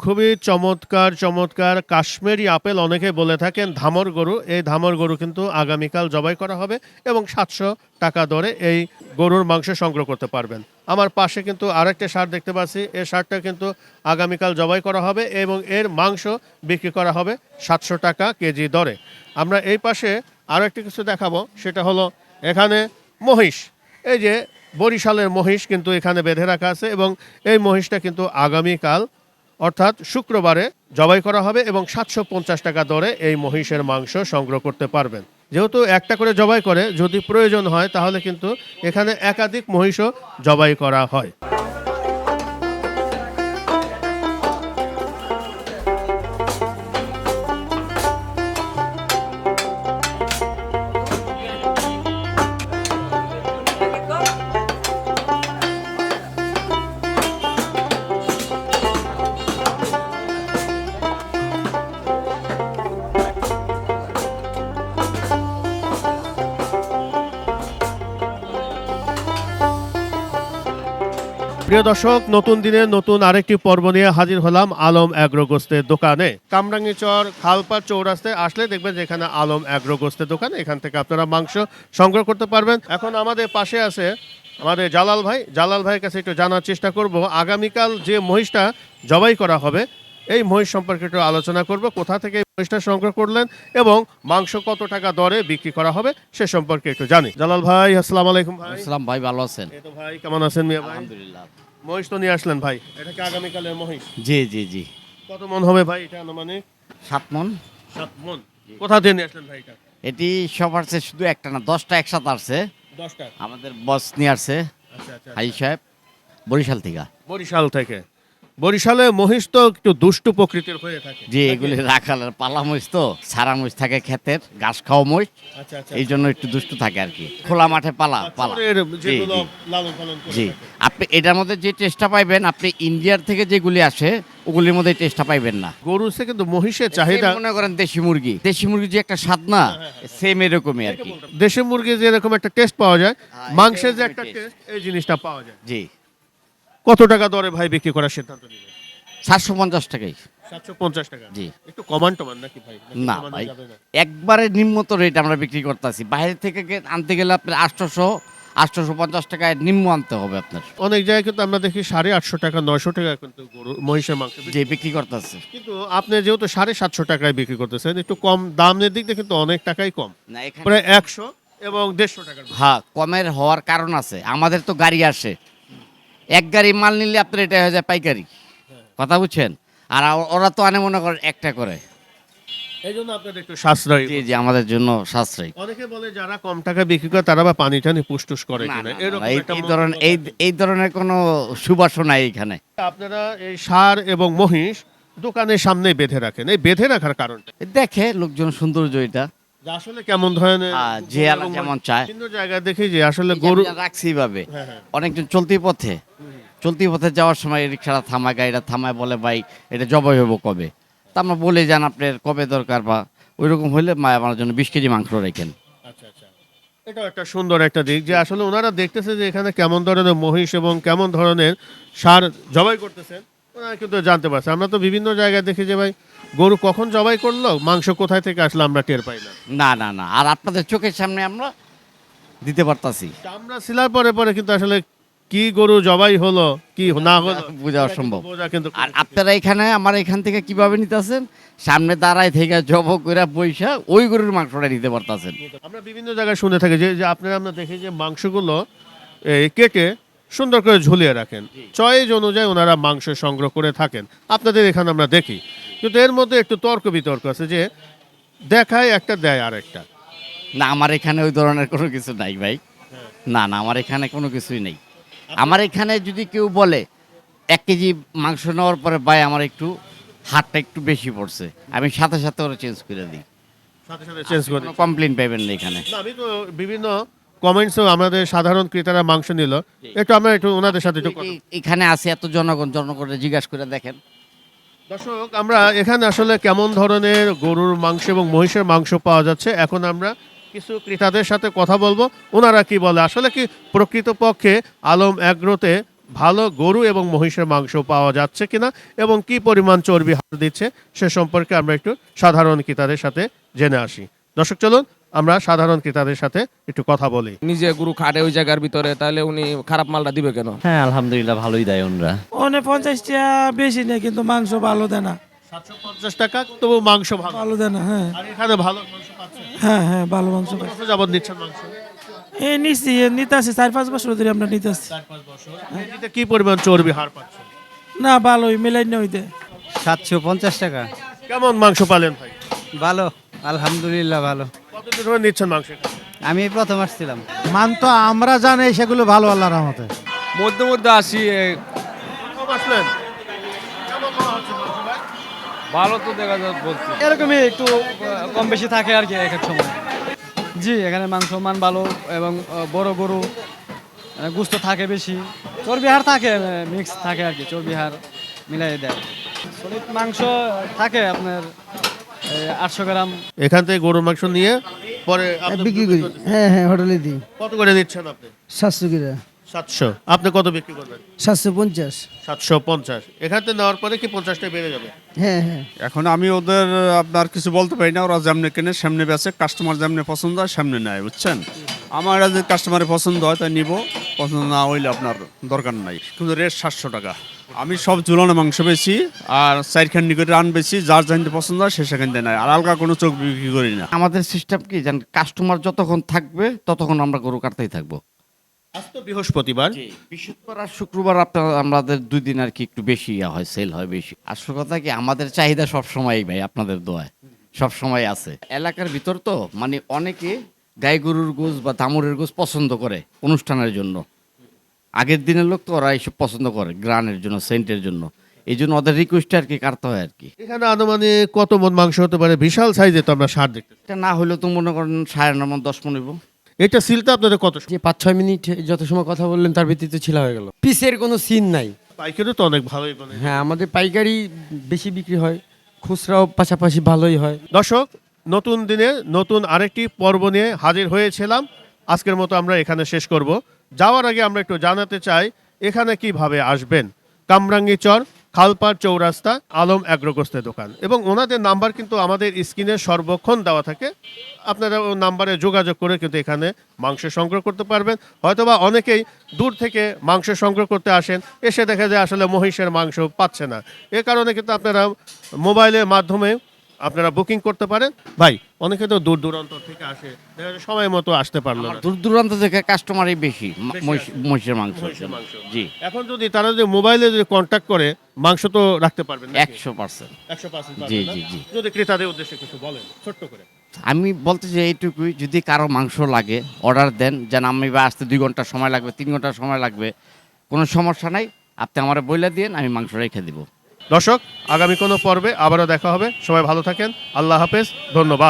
খুবই চমৎকার, চমৎকার কাশ্মীরি আপেল অনেকে বলে থাকেন ধামর গরু। এই ধামর গরু কিন্তু আগামীকাল জবাই করা হবে এবং ৳৭০০ দরে এই গরুর মাংস সংগ্রহ করতে পারবেন। আমার পাশে কিন্তু আরেকটা ষাঁড় দেখতে পাচ্ছি। এই ষাঁড়টা কিন্তু আগামীকাল জবাই করা হবে এবং এর মাংস বিক্রি করা হবে ৳৭০০ কেজি দরে। আমরা এই পাশে আরো একটা কিছু দেখাবো, সেটা হলো এখানে মহিষ। এই যে বরিশালের মহিষ কিন্তু এখানে বেঁধে রাখা আছে এবং এই মহিষটা কিন্তু আগামীকাল অর্থাৎ শুক্রবারে জবাই করা হবে এবং ৳৭৫০ দরে এই মহিষের মাংস সংগ্রহ করতে পারবেন। যেহেতু একটা করে জবাই করে, যদি প্রয়োজন হয় তাহলে কিন্তু এখানে একাধিক মহিষও জবাই করা হয়। প্রিয় দর্শক, নতুন দিনে নতুন আরেকটি পর্ব নিয়ে হাজির হলাম আলম অ্যাগ্রো গোস্তের দোকানে। কামরাঙ্গীচর খালপাড় চৌরাস্তায় আসলে দেখবেন যে এখানে আলম অ্যাগ্রো গোস্তের দোকান। এখান থেকে আপনারা মাংস সংগ্রহ করতে পারবেন। এখন আমাদের পাশে আছে আমাদের জালাল ভাই। জালাল ভাইয়ের কাছে একটু জানার চেষ্টা করব আগামীকাল যে মহিষটা জবাই করা হবে এই মহিষ সম্পর্কে একটু আলোচনা করব। কোথা থেকে এই মহিষটা সংগ্রহ করলেন এবং মাংস কত টাকা দরে বিক্রি করা হবে সে সম্পর্কে একটু জানি। জালাল ভাই, আসসালামু আলাইকুম ভাই। আসসালাম ভাই, ভালো আছেন? এই তো ভাই, কেমন আছেন মিয়া ভাই? আলহামদুলিল্লাহ। মহিষ তো নিয়ে আসলেন ভাই, এটা কি আগামীকালের মহিষ? জি জি জি। কত মন হবে ভাই এটা আনুমানিক? 7 মন। 7 মন। কোথা থেকে নিয়ে আসলেন ভাই এটা? এটি সব আসছে শুধু একটা না, 10টা একসাথে আসছে। 10টা। আমাদের বস নিয়ে আসছে আচ্ছা আচ্ছা। হাই সাহেব, বরিশাল থেকে। বরিশাল থেকে। বরিশালে মহিষ তো একটু দুষ্টু প্রকৃতির হয়ে থাকে। জি, এগুলি রাখালের পালা মহিষ তো, সারা মহিষ থাকে ক্ষেতের, ঘাস খাওয়া মহিষ। আচ্ছা আচ্ছা। এই জন্য একটু দুষ্টু থাকে আর কি, খোলা মাঠে পালা। বছরের জি যেগুলো জি লালন পালন করে জি। থাকে। আপনি এটার মধ্যে যে টেস্টটা পাইবেন, আপনি ইন্ডিয়ার থেকে যেগুলি আসে ওগুলির মধ্যে টেস্টটা পাইবেন না। গরুর থেকে কিন্তু মহিষের চাহিদা। Same মনে করেন দেশি মুরগি, দেশি মুরগির যে একটা স্বাদ না, সেম এরকমই আর কি। দেশি মুরগির যে এরকম একটা টেস্ট পাওয়া যায়, হ্যাঁ, মাংসের যে এরকমই একটা taste। টেস্ট, এই জিনিসটা পাওয়া যায়। জি, কত টাকা দরে ভাই বিক্রি করার সিদ্ধান্ত নিলেন? 750 টাকাই। ৳750। জি। একটু কমান টমান নাকি ভাই? নাকি না কমানো ভাই, যাবে না? একবারে নিম্নত রেট আমরা বিক্রি করতেছি। বাইরে থেকে আনতে গেলে আপনার 850 টাকায় নিম্ন আনতে হবে আপনার। অনেক জায়গায় কিন্তু আমরা দেখি ৳850, ৳900 কিন্তু গরু মহিষের মাংস বিক্রি। যে বিক্রি করতেছে কিন্তু আপনি যেহেতু ৳750 বিক্রি করতেছেন, একটু কম দামের দিক দিয়ে কিন্তু অনেক টাকাই কম। না এখানে। প্রায় 100 এবং ৳150 হ্যাঁ, কমের হওয়ার কারণ আছে। আমাদের তো গাড়ি আসে, এক গাড়ি মাল নিলে আপনার এটা হয়ে যায় পাইকারি। কথা বুঝছেন? আর ওরা তো আনে মনে করেন একটা করে। এই জন্য আপনাদের একটু সাশ্রয়ী। জি জি, আমাদের জন্য সাশ্রয়ী। অনেকে বলে যারা কম টাকা বিক্রি করে তারা বা পানি টানি পুষ্টুস করে না, কিনা, না, না, এরকম এই একটা এই মন্তব্য ধরনের থাকে। এই ধরনের কোনো সুবাসও নাই এখানে। আপনারা এই ষাঁড় এবং মহিষ দোকানের সামনে বেঁধে রাখেন, এই বেঁধে রাখার কারণটা দেখে লোকজন সৌন্দর্য এটা, যে আসলে কেমন ধরনের যে আলা যেমন চায়। বিভিন্ন জায়গায় দেখি যে আসলে এই যে গরু। আমি রাখছি এইভাবে। হ্যাঁ, হ্যাঁ। অনেকজন চলতি পথে যাওয়ার সময় রিক্সাটা থামায়, গাড়িটা থামায়, বলে ভাই এটা জবাই হবো কবে? তা আমরা বলে যান আপনার কবে দরকার, বা ওইরকম হলে আমার জন্য 20 কেজি মাংস রাখেন। আচ্ছা আচ্ছা। এটা একটা সুন্দর একটা দিক যে আসলে ওনারা দেখতেছে যে এখানে কেমন ধরনের মহিষ এবং কেমন ধরনের ষাঁড় জবাই করতেছেন, ওনারা কিন্তু জানতে পারছে। আমরা তো বিভিন্ন জায়গায় দেখি যে ভাই গরু কখন জবাই করলো, মাংস কোথায় থেকে আসলো আমরা টের পাই না। না না না, আর আপনাদের চোখের সামনে আমরা দিতে পারতাছি। আমরা সিলার পরে পরে কিন্তু আসলে কি গরু জবাই হলো কি না হলো বোঝা এটা কিন্তু অসম্ভব। বোঝা কিন্তু আর আপনারা এখানে আমার এখান থেকে কিভাবে নিতেছেন, সামনে দাঁড়ায় থেকে জব করে বৈশা ওই গরুর মাংসটা নিতে পারতাছেন। আমরা বিভিন্ন জায়গায় শুনে থাকি যে যে আপনারা আমরা দেখি যে মাংসগুলো কেটে সুন্দর করে ঝুলিয়ে রাখেন, চয়েস অনুযায়ী ওনারা মাংস সংগ্রহ করে থাকেন। আপনাদের এখানে আমরা দেখি, কিন্তু এর মধ্যে একটু তর্ক বিতর্ক আছে যে দেখায় একটা দেয় আর একটা। না, আমার এখানে ওই ধরনের কোনো কিছু নাই ভাই। না না, আমার এখানে কোনো কিছুই নেই। আমার এখানে যদি কেউ বলে 1 কেজি মাংস নেওয়ার পরে ভাই আমার একটু হাতটা একটু বেশি পড়ছে, আমি সাথে সাথে ওরা চেঞ্জ করে দিই। সাথে সাথে চেঞ্জ করে কোনো কমপ্লেন পাইবেন না এখানে। না, আমি তো বিভিন্ন কমেন্টসও আমাদের সাধারণ ক্রেতারা মাংস নিল, একটু আমরা একটু ওনাদের সাথে একটু কথা। এখানে আছে এত জনগণের জিজ্ঞাসা করে দেখেন। দর্শক, আমরা এখানে আসলে কেমন ধরনের গরুর মাংস এবং মহিষের মাংস পাওয়া যাচ্ছে এখন আমরা কিছু ক্রেতাদের সাথে কথা বলবো, ওনারা কি বলে। আসলে কি প্রকৃতপক্ষে আলম অ্যাগ্রোতে ভালো গরু এবং মহিষের মাংস পাওয়া যাচ্ছে কিনা এবং কি পরিমাণ চর্বি হার দিচ্ছে সে সম্পর্কে আমরা একটু সাধারণ ক্রেতাদের সাথে জেনে আসি। দর্শক চলুন আমরা সাধারণ ক্রেতাদের সাথে একটু কথা বলি। নিজে গরু খাটে ওই জায়গার ভিতরে, তাহলে উনি খারাপ মালটা দিবে কেন? হ্যাঁ আলহামদুলিল্লাহ ভালোই দেয় ওনরা। 50 বেশি নেই, কিন্তু মাংস ভালো দেয় না। 750 টাকা, তবু মাংস ভালো। ভালো দেয় না, হ্যাঁ আর এখানে ভালো মাংস পাচ্ছেন? হ্যাঁ হ্যাঁ, ভালো মাংস পাই। কত যাবত নিচ্ছেন মাংস? এই নিচ্ছি, নিতে আসি 4-5 বছর ধরে আমরা নিতে আসছি। 4-5 বছর। এতে কি পরিমাণ চর্বি হার পাচ্ছেন? না, ভালোই মিলাই না হইতে। 750 টাকা। কেমন মাংস পালেন ভাই? ভালো, আলহামদুলিল্লাহ ভালো। কতদিন ধরে নিচ্ছেন মাংস? আমি প্রথম আসছিলাম। মান তো আমরা জানি সেগুলো ভালো, আল্লাহর রহমতে। মধ্যে মধ্যে আসি, প্রথম আসলেন? কেমন মনে হচ্ছে মাংস ভাই? ভালো তো দেখা যায় বলছি। এরকমই একটু কম বেশি থাকে আর কি এক এক সময়। জি, এখানে মাংস মান ভালো এবং বড় গরু, গোস্ত থাকে বেশি, চর্বি হার থাকে, মিক্স থাকে আর কি, চর্বি হার মিলাই দেয়। সলিড মাংস থাকে আপনার 800 গ্রাম। এখান থেকে গরুর মাংস নিয়ে পরে আপনি বিক্রি করি, হ্যাঁ হ্যাঁ, হোটেলে দিই। কত করে দিচ্ছেন আপনি? 700 করে। 700। আপনি কত বিক্রি করবেন? 750। 750। এখান থেকে নেওয়ার পরে কি 50 টাকা বেড়ে যাবে? হ্যাঁ হ্যাঁ। এখন আমি ওদের আপনার কিছু বলতে পারি না, ওরা যেমনি কেনে সামনে বেচে, কাস্টমার যেমনি পছন্দ হয় সামনে নেয়, বুঝছেন। আমার যদি কাস্টমারের পছন্দ হয় তাই নিব, পছন্দ না হইলে আপনার দরকার নাই। কিন্তু রেট 700 টাকা। আমি সব ঝুলানো মাংস বেশি আর 4খান্ডি করে রান বেশি, যার যেখানে পছন্দ হয় সে সেখান থেকে নেয়, আর আলগা কোনো চোখ বিক্রি করি না। আমাদের সিস্টেম কি জানেন, কাস্টমার যতক্ষণ থাকবে ততক্ষণ আমরা গরু কাটতেই থাকবো। আজ তো বৃহস্পতিবার। বৃহস্পতিবার আর শুক্রবার আপনার আমাদের 2 দিন আর কি একটু বেশি হয়, সেল হয় বেশি। আসল কথা কি, আমাদের চাহিদা সবসময়ই ভাই আপনাদের দোয়ায় সবসময় আছে। এলাকার ভিতর তো মানে অনেকে গাই গরুর গোশ বা দামুরের গোশ পছন্দ করে অনুষ্ঠানের জন্য। আগের দিনের লোক তো ওরা এইসব পছন্দ করে গ্রানের জন্য, সেন্টের জন্য। এই জন্য ওদের রিকোয়েস্টে আর কি কাটতে হয় আর কি। এখানে আনুমানিক কত মন মাংস হতে পারে? বিশাল সাইজে তো আমরা ষাঁড় দেখতে। এটা না হলেও তো মনে করেন 9.5 মণ 10 মণ হইব। এটা সিলটা আপনাদের কত? যে 5-6 মিনিট যত সময় কথা বললেন তার ভিত্তিতে ছিলা হয়ে গেল। পিসের কোনো সিন নাই। পাইকারি তো অনেক ভালোই বলে। হ্যাঁ, আমাদের পাইকারি বেশি বিক্রি হয়, খুচরাও পাশাপাশি ভালোই হয়। দর্শক, নতুন দিনে নতুন আরেকটি পর্ব নিয়ে হাজির হয়েছিলাম। আজকের মতো আমরা এখানে শেষ করব। যাওয়ার আগে আমরা একটু জানাতে চাই এখানে কিভাবে আসবেন। কামরাঙ্গীচর, খালপাড় চৌরাস্তা, আলম অ্যাগ্রোগোস্তের দোকান, এবং ওনাদের নাম্বার কিন্তু আমাদের স্ক্রিনে সর্বক্ষণ দেওয়া থাকে। আপনারা ওই নাম্বারে যোগাযোগ করে কিন্তু এখানে মাংস সংগ্রহ করতে পারবেন। হয়তোবা অনেকেই দূর থেকে মাংস সংগ্রহ করতে আসেন, এসে দেখা যায় আসলে মহিষের মাংস পাচ্ছে না। এ কারণে কিন্তু আপনারা মোবাইলের মাধ্যমে আপনারা বুকিং করতে পারেন। ভাই, অনেকে তো দূর দূরান্ত থেকে আসে, দেখা যায় সময় মতো আসতে পারলো না। দূর দূরান্ত থেকে কাস্টমারই বেশি বেশি মহিষের মাংস। মহিষের মাংস। জি, এখন যদি তারা যদি মোবাইলে যদি কন্ট্যাক্ট করে মাংস তো রাখতে পারবেন নাকি? 100%। 100% জি, পারবেন না? জি, জি। যদি ক্রেতাদের উদ্দেশ্যে কিছু বলেন ছোট্ট করে। আমি বলতে চাই এইটুকুই, যদি কারো মাংস লাগে অর্ডার দেন, যেন আমি বা আসতে 2 ঘন্টা সময় লাগবে, 3 ঘন্টা সময় লাগবে, কোনো সমস্যা নাই, আপনি আমার বইলা দিয়েন, আমি মাংস রেখে দিব। দর্শক, আগামী কোনো পর্বে আবারও দেখা হবে। সবাই ভালো থাকেন। আল্লাহ হাফেজ, ধন্যবাদ।